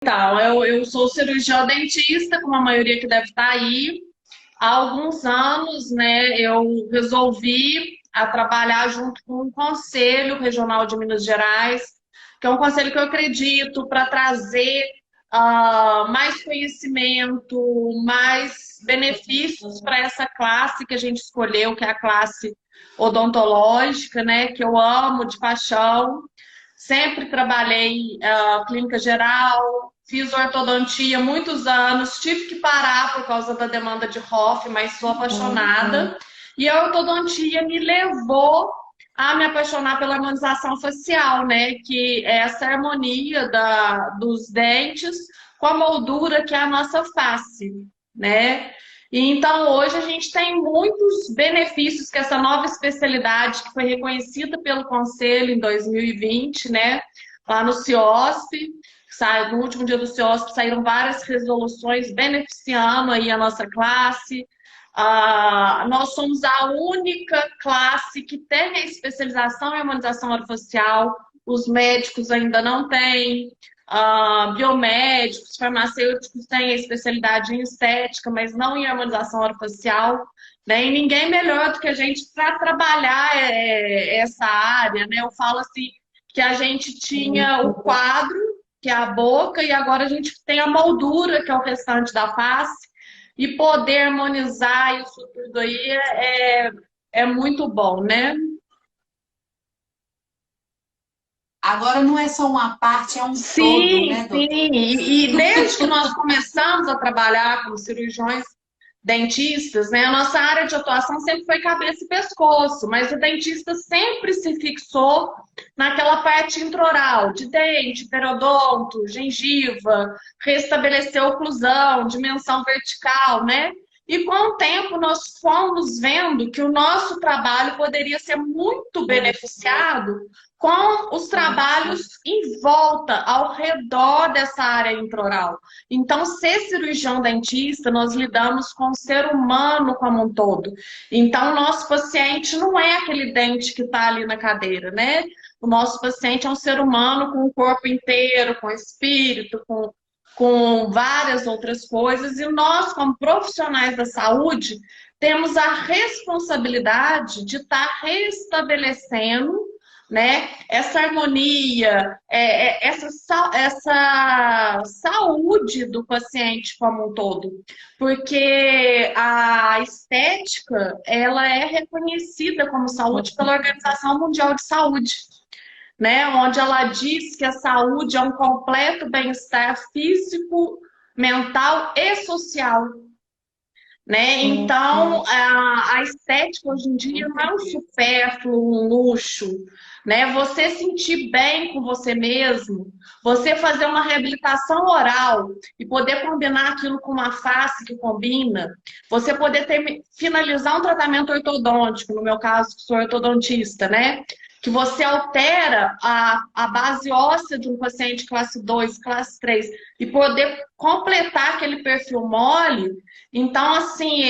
Então, eu sou cirurgião dentista, como a maioria que deve estar aí. Há alguns anos, né, eu resolvi trabalhar junto com o Conselho Regional de Minas Gerais, que é um conselho que eu acredito para trazer mais conhecimento, mais benefícios para essa classe que a gente escolheu, que é a classe odontológica, né, que eu amo de paixão. Sempre trabalhei clínica geral, fiz ortodontia muitos anos, tive que parar por causa da demanda de Hoff, mas sou apaixonada. E a ortodontia me levou a me apaixonar pela harmonização facial, né? Que é essa harmonia dos dentes com a moldura que é a nossa face, né? E então hoje a gente tem muitos benefícios que essa nova especialidade que foi reconhecida pelo Conselho em 2020, né? Lá no CIOSP, no último dia do CIOSP saíram várias resoluções beneficiando aí a nossa classe. Nós somos a única classe que tem a especialização em harmonização orofacial, os médicos ainda não têm, biomédicos, farmacêuticos têm a especialidade em estética, mas não em harmonização orofacial, né? E ninguém melhor do que a gente para trabalhar essa área, né? Eu falo assim que a gente tinha o quadro, que é a boca, e agora a gente tem a moldura, que é o restante da face, e poder harmonizar isso tudo aí é muito bom, né? Agora não é só uma parte, é um todo, Sim, né, sim. doutor? E desde que nós começamos a trabalhar como cirurgiões dentistas, né, a nossa área de atuação sempre foi cabeça e pescoço, mas o dentista sempre se fixou naquela parte intraoral, de dente, periodonto, gengiva, restabelecer oclusão, dimensão vertical, né? E com o tempo nós fomos vendo que o nosso trabalho poderia ser muito beneficiado com os trabalhos em volta, ao redor dessa área intraoral. Então, ser cirurgião dentista, nós lidamos com o ser humano como um todo. Então, o nosso paciente não é aquele dente que está ali na cadeira, né? O nosso paciente é um ser humano com o corpo inteiro, com espírito, com várias outras coisas. E nós, como profissionais da saúde, temos a responsabilidade de estar restabelecendo, né? Essa harmonia, essa saúde do paciente como um todo, porque a estética ela é reconhecida como saúde pela Organização Mundial de Saúde, né? Onde ela diz que a saúde é um completo bem-estar físico, mental e social, né? Então, a estética hoje em dia não é um supérfluo, um luxo, né? Você sentir bem com você mesmo, você fazer uma reabilitação oral e poder combinar aquilo com uma face que combina, você poder finalizar um tratamento ortodôntico, no meu caso, que sou ortodontista, né? Que você altera a base óssea de um paciente classe 2, classe 3 e poder completar aquele perfil mole. Então, assim,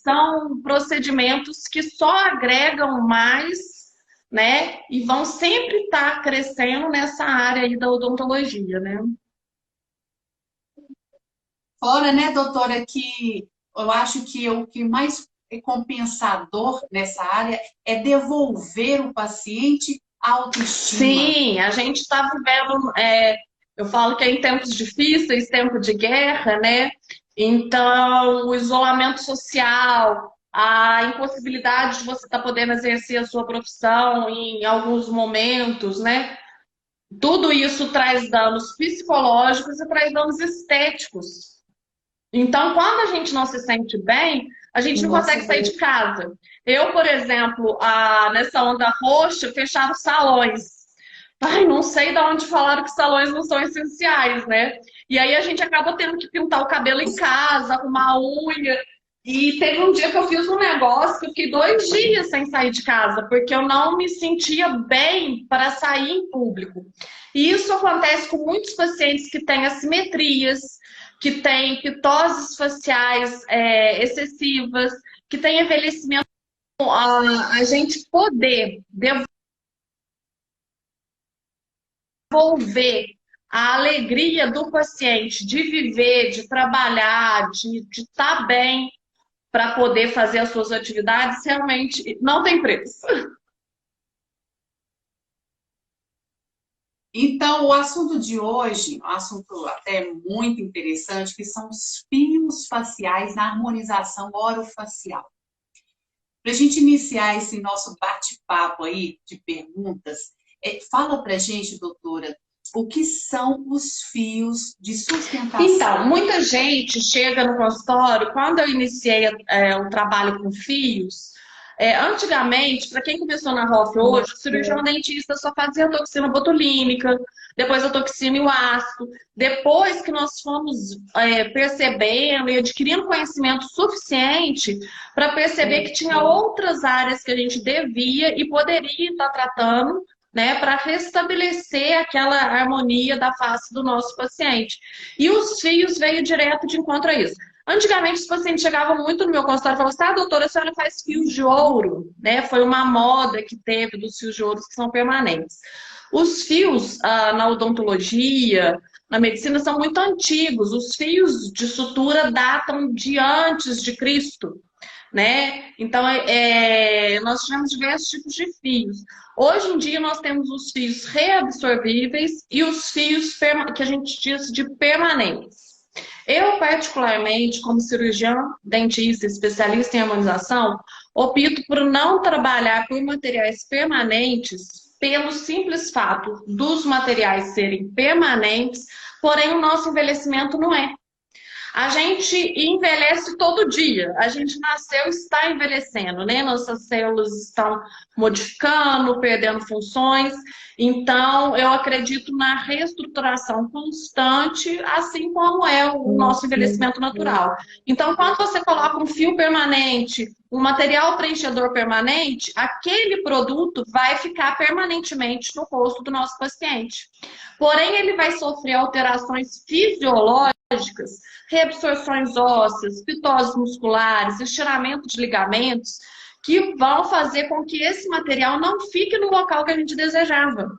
são procedimentos que só agregam mais, né? E vão sempre estar crescendo nessa área aí da odontologia, né? Fora, né, doutora, que eu acho que o que mais é compensador nessa área é devolver o paciente a autoestima. Sim, a gente está vivendo, eu falo que é em tempos difíceis, tempo de guerra, né? Então, o isolamento social, a impossibilidade de você estar podendo exercer a sua profissão em alguns momentos, né? Tudo isso traz danos psicológicos e traz danos estéticos. Então, quando a gente não se sente bem, a gente não consegue sair de casa. Eu, por exemplo, nessa onda roxa, fecharam salões. Ai, não sei de onde falaram que salões não são essenciais, né? E aí a gente acaba tendo que pintar o cabelo em casa, arrumar a unha. E teve um dia que eu fiz um negócio que eu fiquei 2 dias sem sair de casa, porque eu não me sentia bem para sair em público. E isso acontece com muitos pacientes que têm assimetrias, que têm pitoses faciais excessivas, que têm envelhecimento. A gente poder devolver a alegria do paciente de viver, de trabalhar, de estar bem para poder fazer as suas atividades, realmente não tem preço. Então, o assunto de hoje, um assunto até muito interessante, que são os fios faciais na harmonização orofacial. Para a gente iniciar esse nosso bate-papo aí de perguntas, fala para a gente, doutora, o que são os fios de sustentação? Então, muita gente chega no consultório, quando eu iniciei o trabalho com fios, antigamente, para quem começou na ROF hoje, o cirurgião dentista só fazia a toxina botulínica, depois a toxina e o ácido. Depois que nós fomos percebendo e adquirindo conhecimento suficiente para perceber que tinha outras áreas que a gente devia e poderia estar tratando, né, para restabelecer aquela harmonia da face do nosso paciente. E os fios veio direto de encontro a isso. Antigamente, os pacientes chegavam muito no meu consultório e falavam assim, doutora, a senhora faz fios de ouro, né? Foi uma moda que teve dos fios de ouro que são permanentes. Os fios na odontologia, na medicina, são muito antigos. Os fios de sutura datam de antes de Cristo, né? Então, nós tivemos diversos tipos de fios. Hoje em dia, nós temos os fios reabsorvíveis e os fios que a gente diz de permanentes. Eu, particularmente, como cirurgião, dentista, especialista em harmonização, opto por não trabalhar por materiais permanentes pelo simples fato dos materiais serem permanentes, porém o nosso envelhecimento não é. A gente envelhece todo dia. A gente nasceu e está envelhecendo, né? Nossas células estão modificando, perdendo funções. Então, eu acredito na reestruturação constante, assim como é o nosso envelhecimento natural. Então, quando você coloca um fio permanente, um material preenchedor permanente, aquele produto vai ficar permanentemente no rosto do nosso paciente. Porém, ele vai sofrer alterações fisiológicas, reabsorções ósseas, fitoses musculares, estiramento de ligamentos, que vão fazer com que esse material não fique no local que a gente desejava.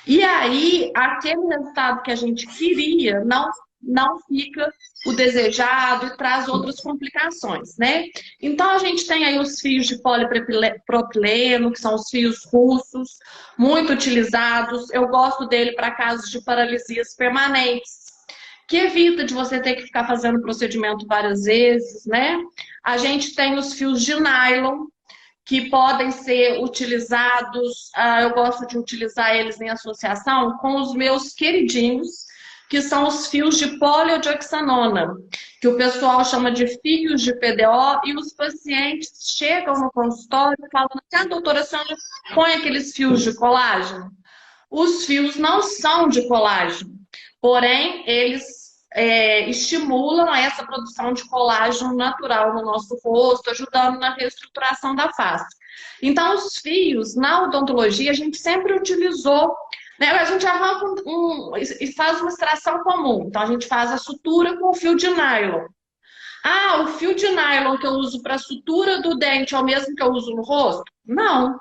E aí, aquele resultado que a gente queria não fica o desejado e traz outras complicações, né? Então, a gente tem aí os fios de polipropileno, que são os fios russos, muito utilizados. Eu gosto dele para casos de paralisias permanentes, que evita de você ter que ficar fazendo o procedimento várias vezes, né? A gente tem os fios de nylon, que podem ser utilizados, eu gosto de utilizar eles em associação com os meus queridinhos, que são os fios de poliodioxanona, que o pessoal chama de fios de PDO, e os pacientes chegam no consultório e falam assim, doutora, a senhora põe aqueles fios de colágeno? Os fios não são de colágeno, porém, eles estimulam essa produção de colágeno natural no nosso rosto, ajudando na reestruturação da face. Então, os fios, na odontologia, a gente sempre utilizou, né? A gente arranca e faz uma extração comum. Então, a gente faz a sutura com fio de nylon. Ah, o fio de nylon que eu uso para sutura do dente é o mesmo que eu uso no rosto? Não,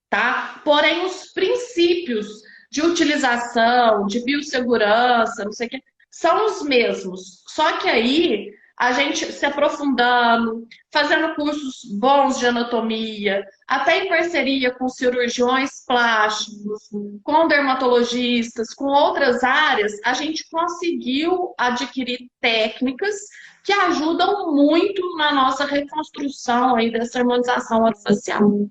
tá? Porém, os princípios de utilização, de biossegurança, não sei o que, são os mesmos. Só que aí, a gente se aprofundando, fazendo cursos bons de anatomia, até em parceria com cirurgiões plásticos, com dermatologistas, com outras áreas, a gente conseguiu adquirir técnicas que ajudam muito na nossa reconstrução aí dessa harmonização orofacial.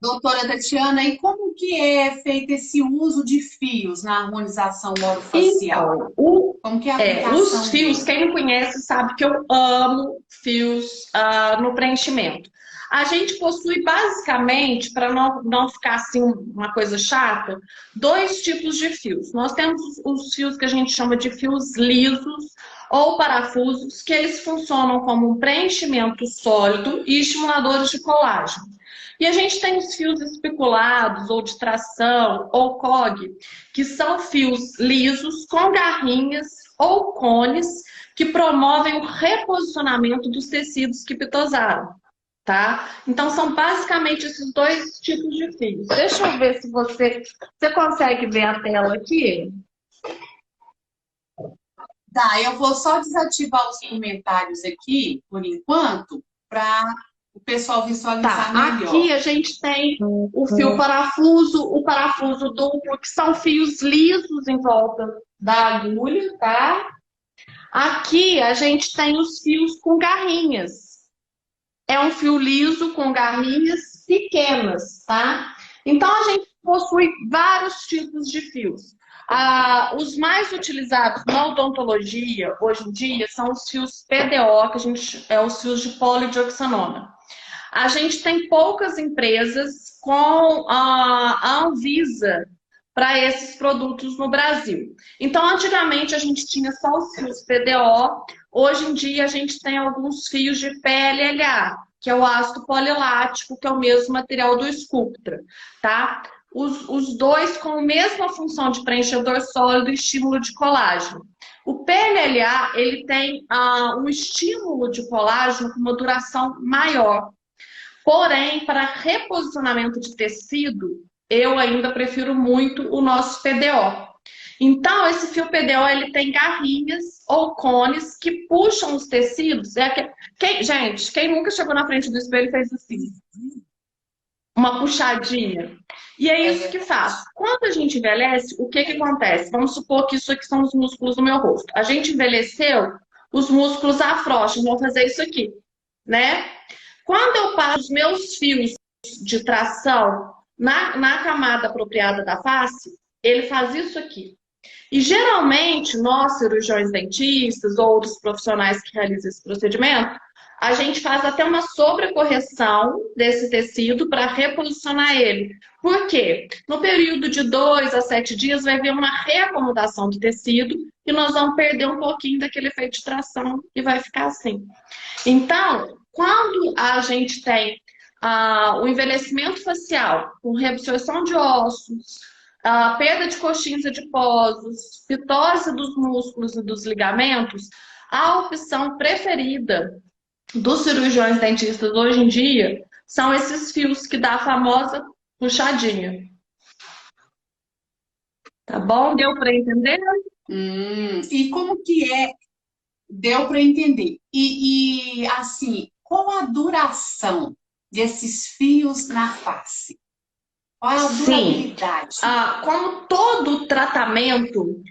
Doutora Tatiana, e como que é feito esse uso de fios na harmonização orofacial? Então, como que é a aplicação os fios, quem me conhece sabe que eu amo fios no preenchimento. A gente possui basicamente, para não ficar assim uma coisa chata, dois tipos de fios. Nós temos os fios que a gente chama de fios lisos ou parafusos, que eles funcionam como um preenchimento sólido e estimuladores de colágeno. E a gente tem os fios especulados, ou de tração, ou COG, que são fios lisos com garrinhas ou cones que promovem o reposicionamento dos tecidos que pitosaram. tá? Então, são basicamente esses dois tipos de fios. Deixa eu ver se você consegue ver a tela aqui. Tá, eu vou só desativar os comentários aqui, por enquanto, para o pessoal visualizar Tá, melhor. aqui a gente tem o fio parafuso, o parafuso duplo, que são fios lisos em volta da agulha, tá? Aqui a gente tem os fios com garrinhas. É um fio liso com garrinhas pequenas, tá? Então a gente possui vários tipos de fios. Os mais utilizados na odontologia hoje em dia são os fios PDO, que a gente é os fios de polidioxanona. A gente tem poucas empresas com a Anvisa para esses produtos no Brasil. Então, antigamente a gente tinha só os fios PDO, hoje em dia a gente tem alguns fios de PLLA, que é o ácido polilático, que é o mesmo material do Sculptra, tá? Os dois com a mesma função de preenchedor sólido e estímulo de colágeno. O PLLA, ele tem um estímulo de colágeno com uma duração maior. Porém, para reposicionamento de tecido, eu ainda prefiro muito o nosso PDO. Então, esse fio PDO, ele tem garrinhas ou cones que puxam os tecidos. Gente, quem nunca chegou na frente do espelho e fez assim? Uma puxadinha. E é isso que faz. Quando a gente envelhece, o que acontece? Vamos supor que isso aqui são os músculos do meu rosto. A gente envelheceu, os músculos afrouxam, vão fazer isso aqui, né? Quando eu passo os meus fios de tração na camada apropriada da face, ele faz isso aqui. E geralmente, nós, cirurgiões dentistas ou outros profissionais que realizam esse procedimento, a gente faz até uma sobrecorreção desse tecido para reposicionar ele. Por quê? No período de 2 a 7 dias vai haver uma reacomodação do tecido e nós vamos perder um pouquinho daquele efeito de tração e vai ficar assim. Então, quando a gente tem o envelhecimento facial com reabsorção de ossos, perda de coxins adiposos, pitose dos músculos e dos ligamentos, a opção preferida dos cirurgiões dentistas hoje em dia são esses fios que dá a famosa puxadinha. Tá bom? Deu para entender? E como que é? Deu para entender. E assim, qual a duração desses fios na face? Qual é a durabilidade? Como todo tratamento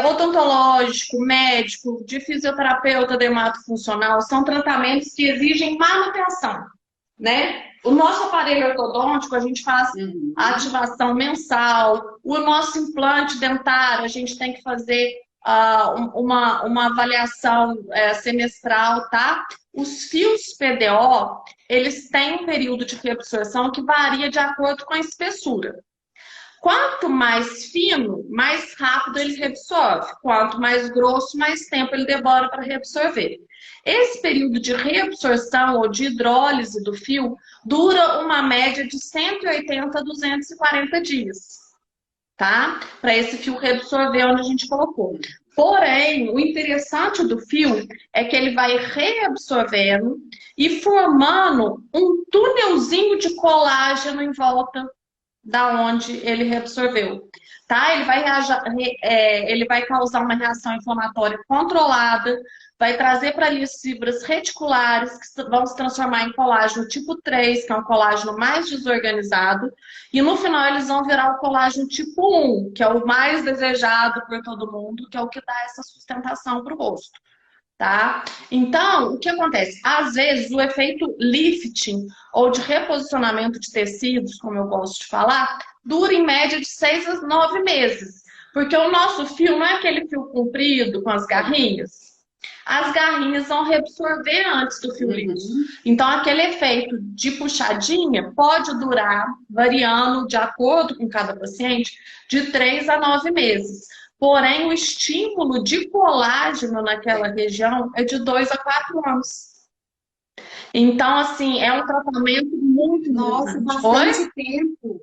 odontológico, médico, de fisioterapeuta dermatofuncional, são tratamentos que exigem manutenção, né? O nosso aparelho ortodôntico, a gente faz a ativação mensal. O nosso implante dentário, a gente tem que fazer uma avaliação semestral, tá? Os fios PDO, eles têm um período de reabsorção que varia de acordo com a espessura. Quanto mais fino, mais rápido ele reabsorve. Quanto mais grosso, mais tempo ele demora para reabsorver. Esse período de reabsorção ou de hidrólise do fio dura uma média de 180 a 240 dias, tá? Para esse fio reabsorver onde a gente colocou. Porém, o interessante do fio é que ele vai reabsorvendo e formando um túnelzinho de colágeno em volta da onde ele reabsorveu, tá? Ele vai causar uma reação inflamatória controlada, vai trazer para ali as fibras reticulares que vão se transformar em colágeno tipo 3, que é um colágeno mais desorganizado, e no final eles vão virar o colágeno tipo 1, que é o mais desejado por todo mundo, que é o que dá essa sustentação para o rosto. Tá? Então, o que acontece? Às vezes, o efeito lifting ou de reposicionamento de tecidos, como eu gosto de falar, dura em média de 6 a 9 meses. Porque o nosso fio não é aquele fio comprido com as garrinhas. As garrinhas vão reabsorver antes do fio liso. Então, aquele efeito de puxadinha pode durar, variando de acordo com cada paciente, de 3 a 9 meses. Porém, o estímulo de colágeno naquela região é de 2 a 4 anos. Então, assim, é um tratamento muito bastante tempo.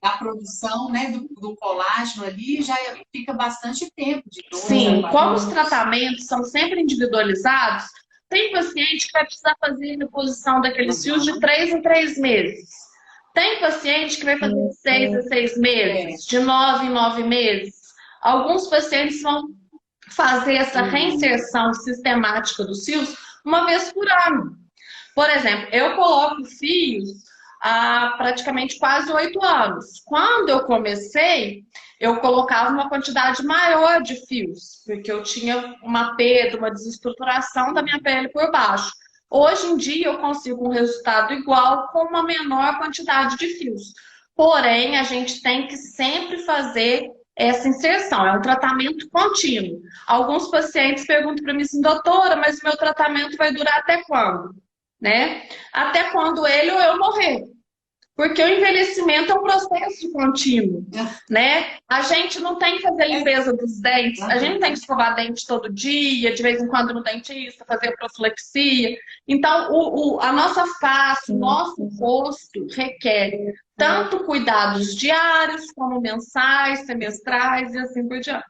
A produção, né, do colágeno ali já fica bastante tempo. Sim, como os tratamentos são sempre individualizados, Tem paciente que vai precisar fazer reposição daqueles fios de 3 em 3 meses. Tem paciente que vai fazer de 6 em 6 meses, de 9 em 9 meses. Alguns pacientes vão fazer essa reinserção sistemática dos fios uma vez por ano. Por exemplo, eu coloco fios há praticamente quase 8 anos. Quando eu comecei, eu colocava uma quantidade maior de fios, porque eu tinha uma perda, uma desestruturação da minha pele por baixo. Hoje em dia, eu consigo um resultado igual com uma menor quantidade de fios. Porém, a gente tem que sempre fazer essa inserção, é um tratamento contínuo. Alguns pacientes perguntam para mim assim, doutora, mas o meu tratamento vai durar até quando? Né? Até quando ele ou eu morrer. Porque o envelhecimento é um processo contínuo, né? A gente não tem que fazer limpeza dos dentes, a gente não tem que escovar dente todo dia, de vez em quando no dentista, fazer profilaxia. Então, a nossa face, o nosso rosto requer tanto cuidados diários, como mensais, semestrais e assim por diante.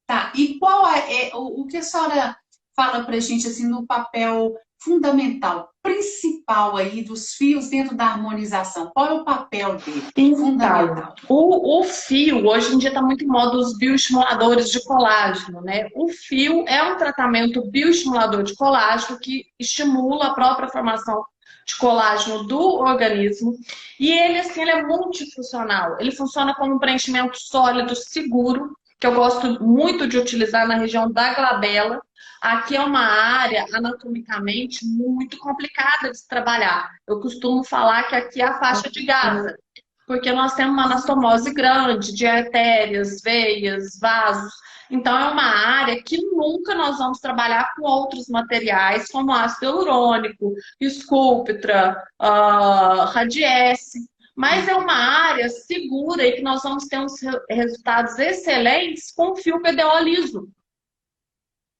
Tá, e qual o que a senhora fala pra gente, assim, no papel fundamental, principal aí dos fios dentro da harmonização? Qual é o papel dele? Fundamental. O fio, hoje em dia está muito em moda os bioestimuladores de colágeno, né? O fio é um tratamento bioestimulador de colágeno que estimula a própria formação de colágeno do organismo e ele, assim, ele é multifuncional. Ele funciona como um preenchimento sólido, seguro, que eu gosto muito de utilizar na região da glabela. Aqui é uma área anatomicamente muito complicada de se trabalhar. Eu costumo falar que aqui é a faixa de Gaza, porque nós temos uma anastomose grande de artérias, veias, vasos. Então é uma área que nunca nós vamos trabalhar com outros materiais, como ácido hialurônico, Sculptra, Radiesse. Mas é uma área segura e que nós vamos ter uns resultados excelentes com fio PDO liso.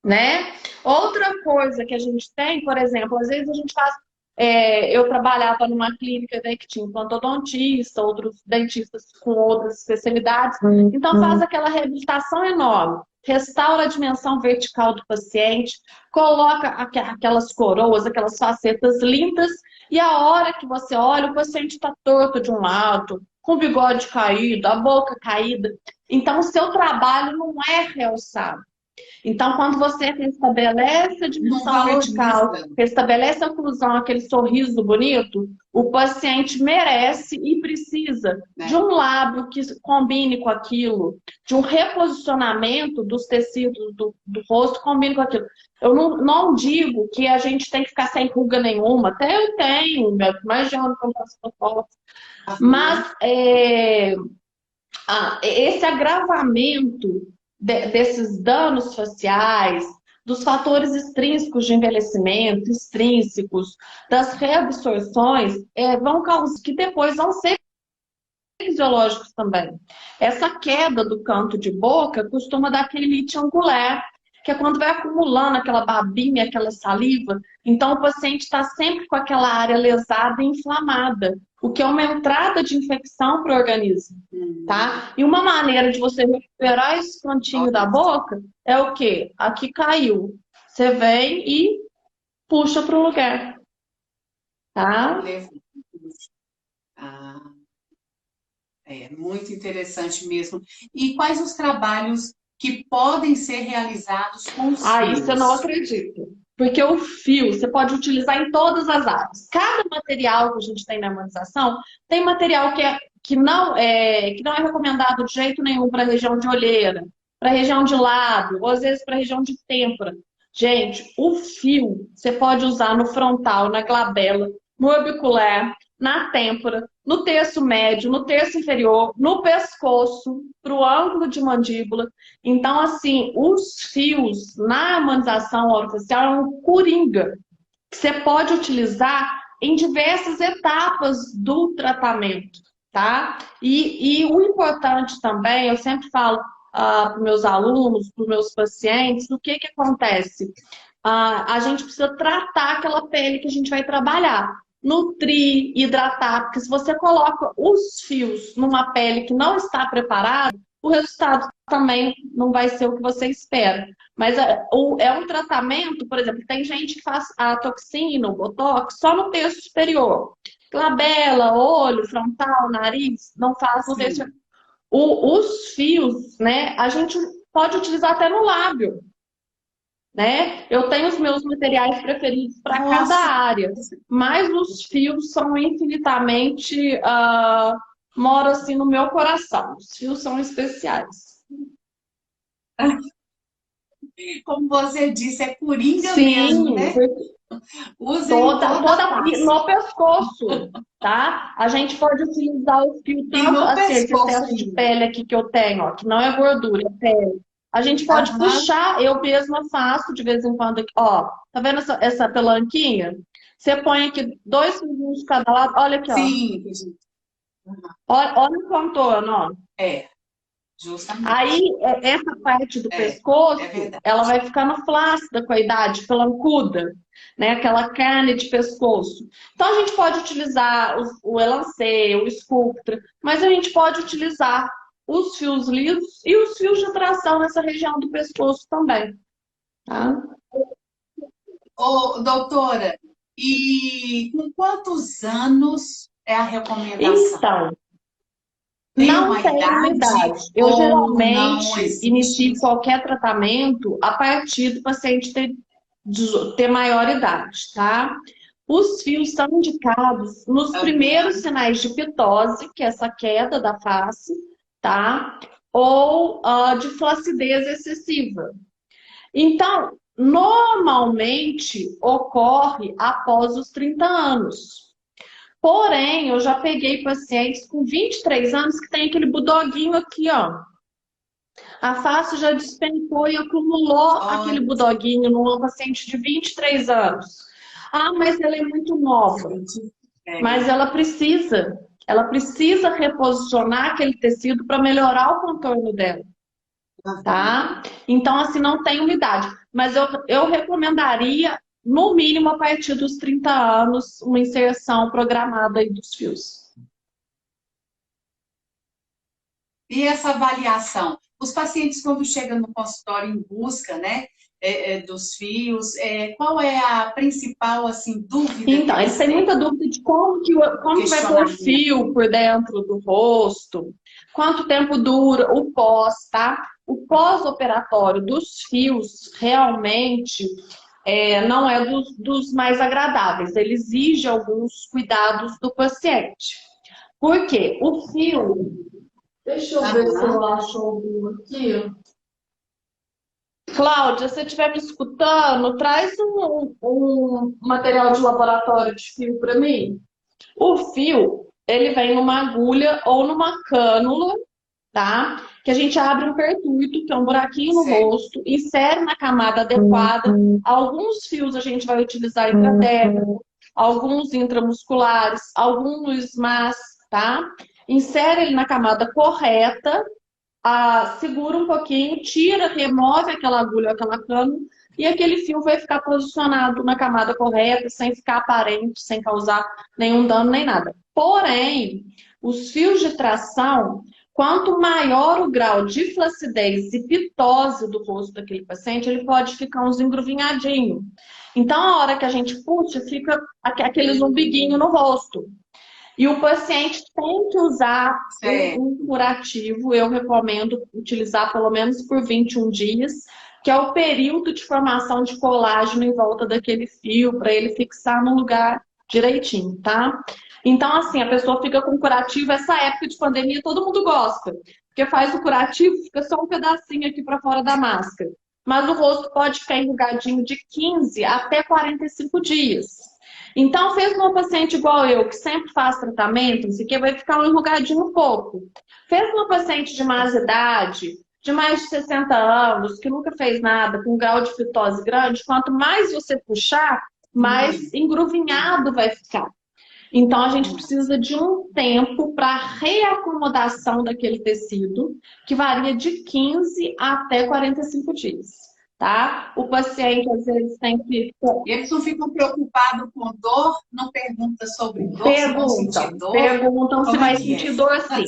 Né? Outra coisa que a gente tem, por exemplo, às vezes a gente faz. Eu trabalhava numa clínica, né, que tinha implantodontista, outros dentistas com outras especialidades, então faz aquela reabilitação enorme, restaura a dimensão vertical do paciente, coloca aquelas coroas, aquelas facetas lindas, e a hora que você olha, o paciente está torto de um lado, com o bigode caído, a boca caída. Então, o seu trabalho não é realçado. Então, quando você restabelece a dimensão vertical, restabelece a oclusão, aquele sorriso bonito, o paciente merece e precisa de um lábio que combine com aquilo, de um reposicionamento dos tecidos do rosto que combine com aquilo. Eu não digo que a gente tem que ficar sem ruga nenhuma, até eu tenho, imagina como eu mas esse agravamento desses danos faciais, dos fatores extrínsecos de envelhecimento, extrínsecos, das reabsorções, vão causar que depois vão ser fisiológicos também. Essa queda do canto de boca costuma dar aquele limite angular, que é quando vai acumulando aquela babinha, aquela saliva. Então, o paciente está sempre com aquela área lesada e inflamada, o que é uma entrada de infecção para o organismo, tá? E uma maneira de você recuperar esse cantinho da boca é o quê? Aqui caiu. Você vem e puxa para o lugar, tá? É muito interessante mesmo. E quais os trabalhos que podem ser realizados com os fios? Isso eu não acredito. Porque o fio você pode utilizar em todas as áreas. Cada material que a gente tem na harmonização, tem material que não é recomendado de jeito nenhum para a região de olheira, para a região de lábio, ou às vezes para a região de têmpora. Gente, o fio você pode usar no frontal, na glabela, no orbicular, na têmpora, no terço médio, no terço inferior, no pescoço, para o ângulo de mandíbula. Então, assim, os fios na harmonização orofacial é um coringa que você pode utilizar em diversas etapas do tratamento, tá? E o importante também, eu sempre falo para os meus alunos, para os meus pacientes, o que acontece? A gente precisa tratar aquela pele que a gente vai trabalhar. Nutrir, hidratar, porque se você coloca os fios numa pele que não está preparada, o resultado também não vai ser o que você espera. Mas é um tratamento, por exemplo, tem gente que faz a toxina, o botox, só no terço superior. Glabela, olho, frontal, nariz, não faz no terço. Sim. Os fios, né, a gente pode utilizar até no lábio, né? Eu tenho os meus materiais preferidos para cada Nossa, área, mas os fios são infinitamente, moram assim no meu coração. Os fios são especiais. como você disse, é coringa mesmo, Sim, né? Usa em toda, toda a toda face. no pescoço, tá? A gente pode utilizar o fio E tanto no assim, esse pescoço excesso de ainda. pele aqui que eu tenho, ó, que não é gordura, é pele. A gente pode Aham. puxar, eu mesma faço de vez em quando aqui, ó. Tá vendo essa pelanquinha? Você põe aqui 2 fios de cada lado, olha aqui, ó. Sim, entendi. Aham. Olha o contorno, ó. É, justamente. Aí, essa parte do É pescoço, verdade. ela vai ficando flácida com a idade, pelancuda, né? Aquela carne de pescoço. Então, a gente pode utilizar o Elancê, o Sculptra, mas a gente pode utilizar os fios lisos e os fios de tração nessa região do pescoço também, tá? Ô, doutora, e com quantos anos é a recomendação? Então, Tem não uma tem uma idade idade. Eu ou não geralmente existe inicio isso? qualquer tratamento a partir do paciente ter maior idade, tá? Os fios são indicados nos primeiros Aham. sinais de pitose, que é essa queda da face, tá? Ou de flacidez excessiva. Então, normalmente ocorre após os 30 anos. Porém, eu já peguei pacientes com 23 anos que tem aquele budoguinho aqui, ó. A face já despencou e acumulou aquele Olha, budoguinho numa paciente de 23 anos. Ah, mas ela é muito nova. Mas é, ela precisa reposicionar aquele tecido para melhorar o contorno dela, aham. tá? Então, assim, não tem umidade. Mas eu recomendaria, no mínimo, a partir dos 30 anos, uma inserção programada aí dos fios. E essa avaliação? Os pacientes, quando chegam no consultório em busca, né, dos fios, qual é a principal, assim, dúvida que Então, eles eles têm muita têm? dúvida de como que vai pôr o Questionamento. fio por dentro do rosto, quanto tempo dura o pós, tá? O pós-operatório dos fios realmente não é dos mais agradáveis. Ele exige alguns cuidados do paciente. Por quê? O fio. Deixa eu ver se Aham. eu acho algum aqui. Cláudia, se você estiver me escutando, traz um material de laboratório de fio para mim. O fio, ele vem numa agulha ou numa cânula, tá? Que a gente abre um pertuito, que é um buraquinho no Certo. rosto, insere na camada adequada. Alguns fios a gente vai utilizar intradérmico, alguns intramusculares, alguns MAS, tá? Insere ele na camada correta, segura um pouquinho, tira, remove aquela agulha ou aquela cânula e aquele fio vai ficar posicionado na camada correta, sem ficar aparente, sem causar nenhum dano nem nada. Porém, os fios de tração, quanto maior o grau de flacidez e pitose do rosto daquele paciente, ele pode ficar uns engruvinhadinho. Então, a hora que a gente puxa, fica aquele umbiguinho no rosto. E o paciente tem que usar Certo. um curativo, eu recomendo utilizar pelo menos por 21 dias, que é o período de formação de colágeno em volta daquele fio, para ele fixar no lugar direitinho, tá? Então, assim, a pessoa fica com curativo, essa época de pandemia todo mundo gosta, porque faz o curativo, fica só um pedacinho aqui para fora da máscara. Mas o rosto pode ficar enrugadinho de 15 até 45 dias. Então, fez uma paciente igual eu, que sempre faz tratamento, não sei o que, vai ficar um enrugadinho um pouco. Fez uma paciente de mais idade, de mais de 60 anos, que nunca fez nada, com um grau de fitose grande, quanto mais você puxar, mais engruvinhado vai ficar. Então, a gente precisa de um tempo para reacomodação daquele tecido, que varia de 15 até 45 dias, tá? O paciente, às vezes, tem que... E eles não ficam preocupados com dor, não perguntam sobre dor, se vão sentir dor. Perguntam se Como é vai que é? sentir dor sim.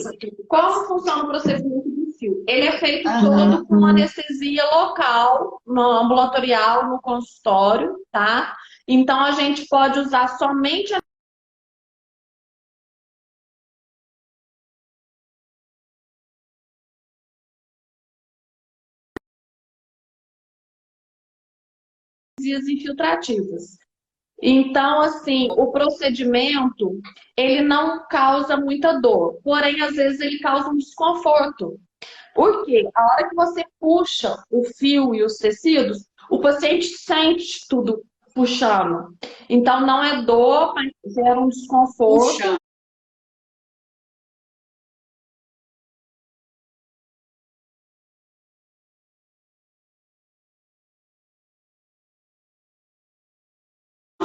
Como funciona o procedimento do fio, ele é feito Aham. todo com anestesia local, no ambulatorial, no consultório, tá? Então a gente pode usar somente anestesias infiltrativas. Então, assim, o procedimento, ele não causa muita dor, porém, às vezes, ele causa um desconforto. Por quê? A hora que você puxa o fio e os tecidos, o paciente sente tudo puxando. Então, não é dor, mas gera um desconforto. Puxa.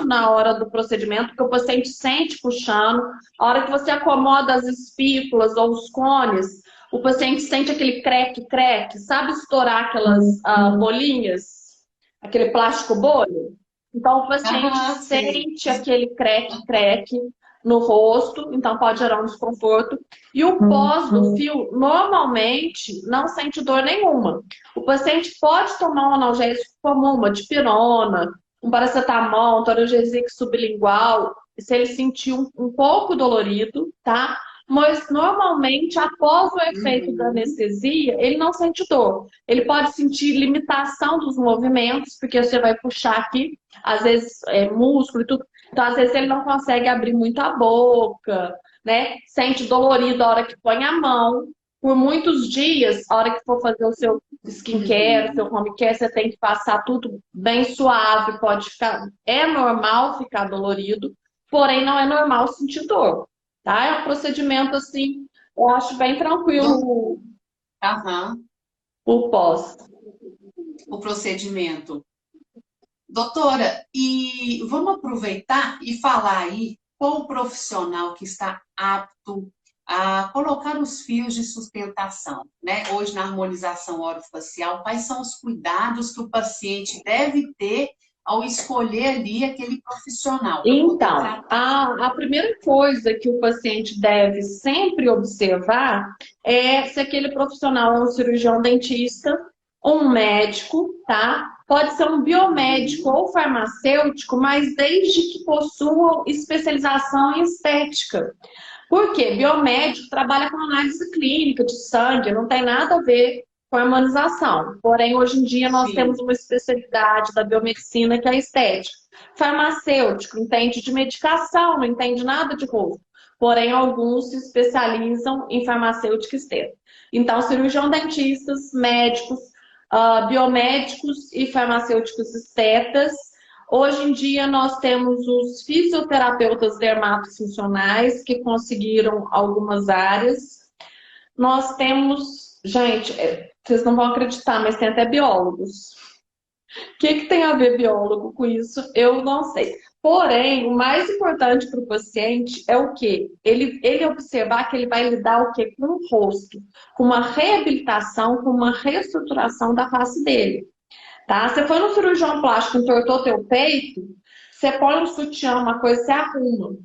Na hora do procedimento, porque o paciente sente puxando. A hora que você acomoda as espículas ou os cones, o paciente sente aquele creque-creque, sabe estourar aquelas bolinhas? Aquele plástico bolha? Então, o paciente Aham, sei. sente aquele creque-creque no rosto, então pode gerar um desconforto. E o pós do fio, normalmente, não sente dor nenhuma. O paciente pode tomar um analgésico comum, uma dipirona, um paracetamol, um torogesic sublingual, se ele sentir um pouco dolorido, tá? Mas normalmente, após o efeito da Uhum. anestesia, ele não sente dor. Ele pode sentir limitação dos movimentos, porque você vai puxar aqui, às vezes é músculo e tudo. Então, às vezes, ele não consegue abrir muito a boca, né? Sente dolorido a hora que põe a mão. Por muitos dias, a hora que for fazer o seu skincare, o seu Uhum. home care, você tem que passar tudo bem suave, pode ficar. É normal ficar dolorido, porém não é normal sentir dor, tá? É um procedimento assim, eu acho bem Do- tranquilo Aham. o pós. O procedimento. Doutora, e vamos aproveitar e falar aí qual o profissional que está apto a colocar os fios de sustentação, né? Hoje, na harmonização orofacial, quais são os cuidados que o paciente deve ter ao escolher ali aquele profissional para poder Então, tratar? a primeira coisa que o paciente deve sempre observar é se aquele profissional é um cirurgião dentista, um médico, tá? Pode ser um biomédico Uhum. ou farmacêutico, mas desde que possua especialização em estética. Por quê? Biomédico trabalha com análise clínica de sangue, não tem nada a ver com a harmonização. Porém, hoje em dia nós temos Sim. uma especialidade da biomedicina que é a estética. Farmacêutico entende de medicação, não entende nada de rosto. Porém, alguns se especializam em farmacêutica estética. Então, cirurgião dentistas, médicos, biomédicos e farmacêuticos estetas. Hoje em dia nós temos os fisioterapeutas dermatosfuncionais que conseguiram algumas áreas. Nós temos, gente, vocês não vão acreditar, mas tem até biólogos. O que tem a ver biólogo com isso? Eu não sei. Porém, o mais importante para o paciente é o quê? Ele observar que ele vai lidar o quê? Com o rosto, com uma reabilitação, com uma reestruturação da face dele. Tá? Você foi no cirurgião plástico, entortou teu peito, você põe um sutiã, uma coisa, você arruma.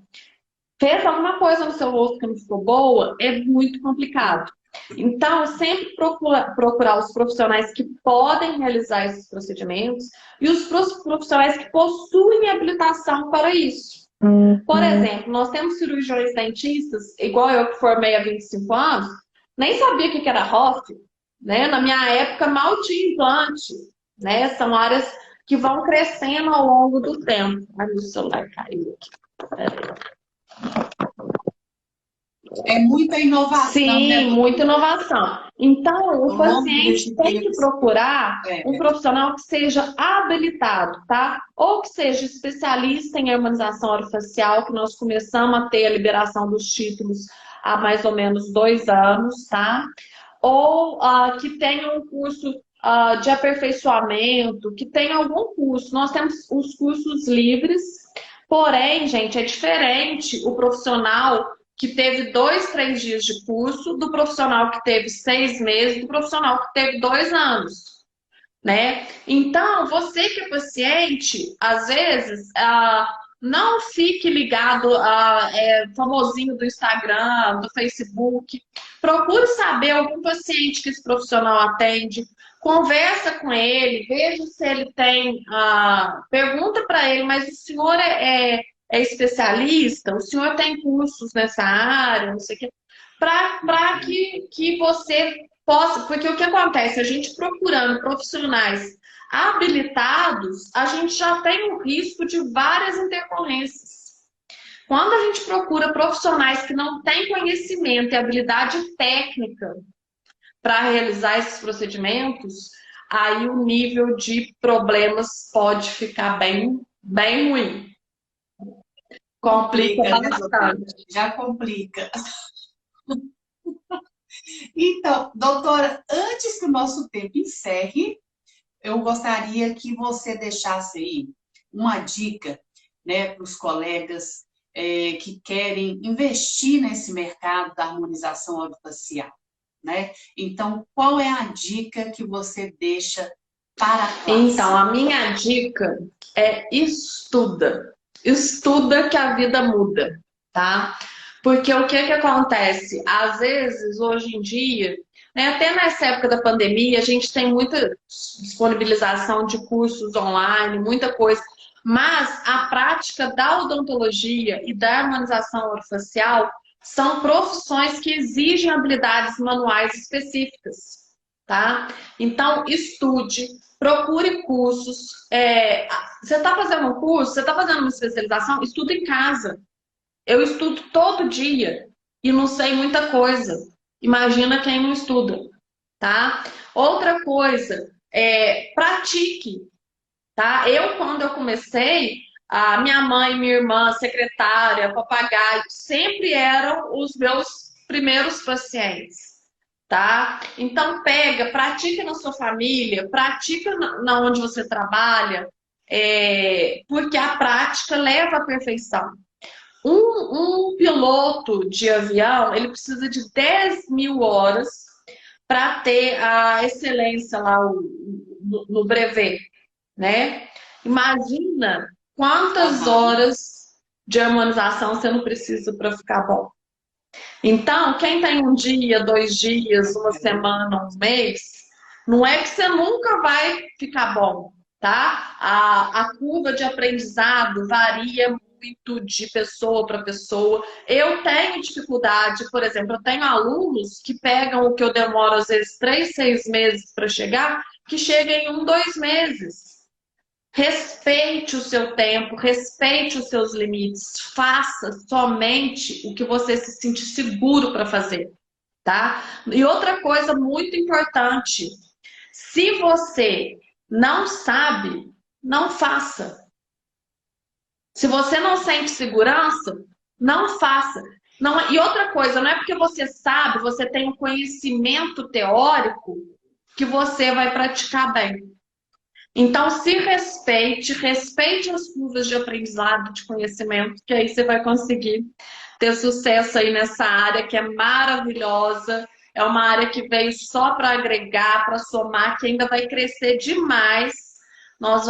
Fez alguma coisa no seu rosto que não ficou boa, é muito complicado. Então, sempre procurar os profissionais que podem realizar esses procedimentos e os profissionais que possuem habilitação para isso. Por exemplo, nós temos cirurgiões dentistas, igual eu que formei há 25 anos, nem sabia o que era ROF, né? Na minha época, mal tinha implante, né? São áreas que vão crescendo ao longo do tempo. Ai, meu celular caiu aqui. Peraí. É muita inovação, né, Sim, muita doutora? inovação. Então, o Ao longo paciente desse tem tempo. que procurar um É. profissional que seja habilitado, tá? Ou que seja especialista em harmonização orofacial, que nós começamos a ter a liberação dos títulos há mais ou menos 2 anos, tá? Ou que tenha um curso de aperfeiçoamento, que tenha algum curso. Nós temos os cursos livres, porém, gente, é diferente o profissional que teve 2, 3 dias de curso do profissional que teve 6 meses, do profissional que teve 2 anos, né? Então, você que é paciente, às vezes, Não fique ligado a famosinho do Instagram, do Facebook. Procure saber algum paciente que esse profissional atende. Conversa com ele, veja se ele tem. Pergunta para ele, mas o senhor é especialista? O senhor tem cursos nessa área? Não sei o quê. Para que você possa. Porque o que acontece? A gente procurando profissionais habilitados, a gente já tem o risco de várias intercorrências. Quando a gente procura profissionais que não têm conhecimento e habilidade técnica para realizar esses procedimentos, aí o nível de problemas pode ficar bem ruim. Complica Complica, né, doutora? bastante. Já complica. Então, doutora, antes que o nosso tempo encerre, eu gostaria que você deixasse aí uma dica, né, para os colegas que querem investir nesse mercado da harmonização orofacial, né? Então, qual é a dica que você deixa para a Então, classe? a minha dica é estuda. Estuda que a vida muda, tá? Porque o que que acontece? Às vezes, hoje em dia, né, até nessa época da pandemia, a gente tem muita disponibilização de cursos online, muita coisa, mas a prática da odontologia e da harmonização orofacial são profissões que exigem habilidades manuais específicas, tá? Então, estude, procure cursos. Você está fazendo um curso, você está fazendo uma especialização, estuda em casa. Eu estudo todo dia e não sei muita coisa. Imagina quem não estuda, tá? Outra coisa, pratique, tá? Quando eu comecei, a minha mãe, minha irmã, secretária, papagaio, sempre eram os meus primeiros pacientes, tá? Então pega, pratica na sua família, pratica na onde você trabalha, porque a prática leva à perfeição. Um piloto de avião, ele precisa de 10.000 horas para ter a excelência lá no brevet, né? Imagina quantas Aham. horas de harmonização você não precisa para ficar bom. Então, quem tem um dia, 2 dias, uma semana, um mês, não é que você nunca vai ficar bom, tá? A curva de aprendizado varia muito de pessoa para pessoa. Eu tenho dificuldade, por exemplo, eu tenho alunos que pegam o que eu demoro às vezes 3, 6 meses para chegar, que chega em 1, 2 meses. Respeite o seu tempo, respeite os seus limites, faça somente o que você se sentir seguro para fazer, tá? E outra coisa muito importante, se você não sabe, não faça. Se você não sente segurança, não faça. Não, e outra coisa, não é porque você sabe, você tem um conhecimento teórico que você vai praticar bem. Então, se respeite, respeite as curvas de aprendizado, de conhecimento, que aí você vai conseguir ter sucesso aí nessa área que é maravilhosa. É uma área que veio só para agregar, para somar, que ainda vai crescer demais. Nós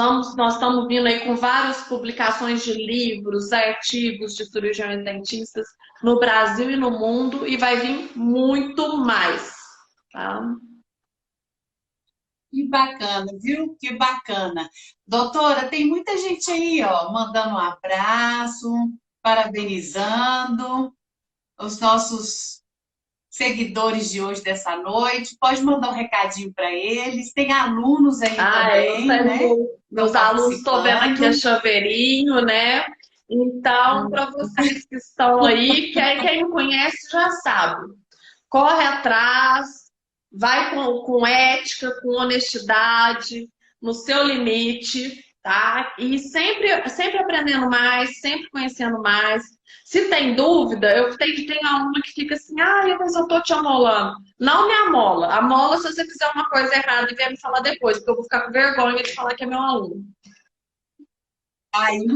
estamos vindo aí com várias publicações de livros, artigos de cirurgiões e dentistas no Brasil e no mundo, e vai vir muito mais, tá? Que bacana, viu? Que bacana. Doutora, tem muita gente aí, ó, mandando um abraço, parabenizando os nossos seguidores de hoje, dessa noite. Pode mandar um recadinho para eles. Tem alunos aí Eu também, né? tenho Estão meus alunos, estou vendo aqui a participando. chaveirinho, né? Então, para vocês que estão aí, quem me conhece já sabe. Corre atrás, vai com ética, com honestidade, no seu limite, tá? E sempre aprendendo mais, sempre conhecendo mais. Se tem dúvida, eu tenho aluna que fica assim, mas eu tô te amolando. Não me amola. Amola se você fizer uma coisa errada e vier me falar depois, porque eu vou ficar com vergonha de falar que é meu aluno. Aí,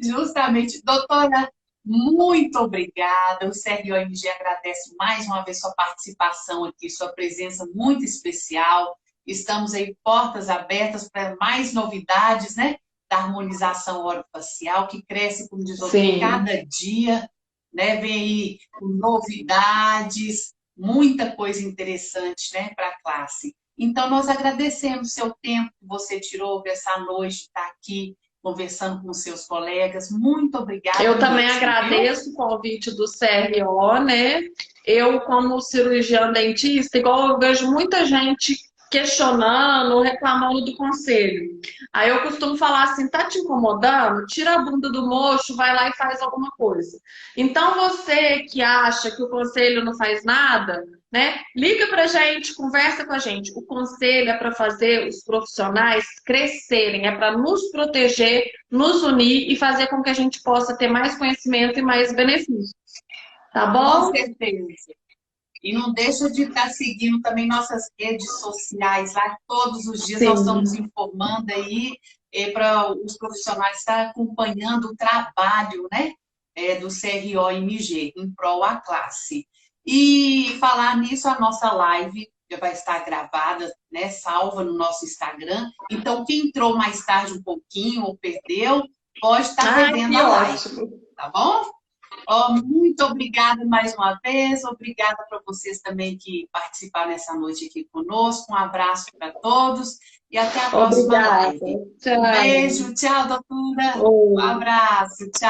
justamente, doutora, muito obrigada. O CROMG agradece mais uma vez sua participação aqui, sua presença muito especial. Estamos aí portas abertas para mais novidades, né? da harmonização orofacial, que cresce, como diz você, Sim. cada dia, né? Vem aí com novidades, muita coisa interessante, né, para a classe. Então, nós agradecemos o seu tempo que você tirou essa noite, estar aqui conversando com seus colegas. Muito obrigada Eu também mesmo, viu? agradeço o convite do CRO, né? Eu, como cirurgiã dentista, igual eu vejo muita gente questionando, reclamando do conselho. Aí eu costumo falar assim, tá te incomodando? Tira a bunda do mocho, vai lá e faz alguma coisa. Então você que acha que o conselho não faz nada, né? Liga pra gente, conversa com a gente. O conselho é para fazer os profissionais crescerem, é para nos proteger, nos unir e fazer com que a gente possa ter mais conhecimento e mais benefícios. Tá Com bom? certeza. E não deixa de estar seguindo também nossas redes sociais. Lá todos os dias nós estamos Sim. informando aí para os profissionais estar acompanhando o trabalho, né, do CRO-MG em prol à classe. E falar nisso, a nossa live já vai estar gravada, né, salva no nosso Instagram. Então, quem entrou mais tarde um pouquinho ou perdeu, pode estar Ai, revendo que a live, ótimo. tá bom? Oh, muito obrigada mais uma vez, obrigada para vocês também que participaram nessa noite aqui conosco. Um abraço para todos e até a próxima Obrigada. live. Um Tchau. beijo, tchau, doutora. Um Oi. abraço, tchau.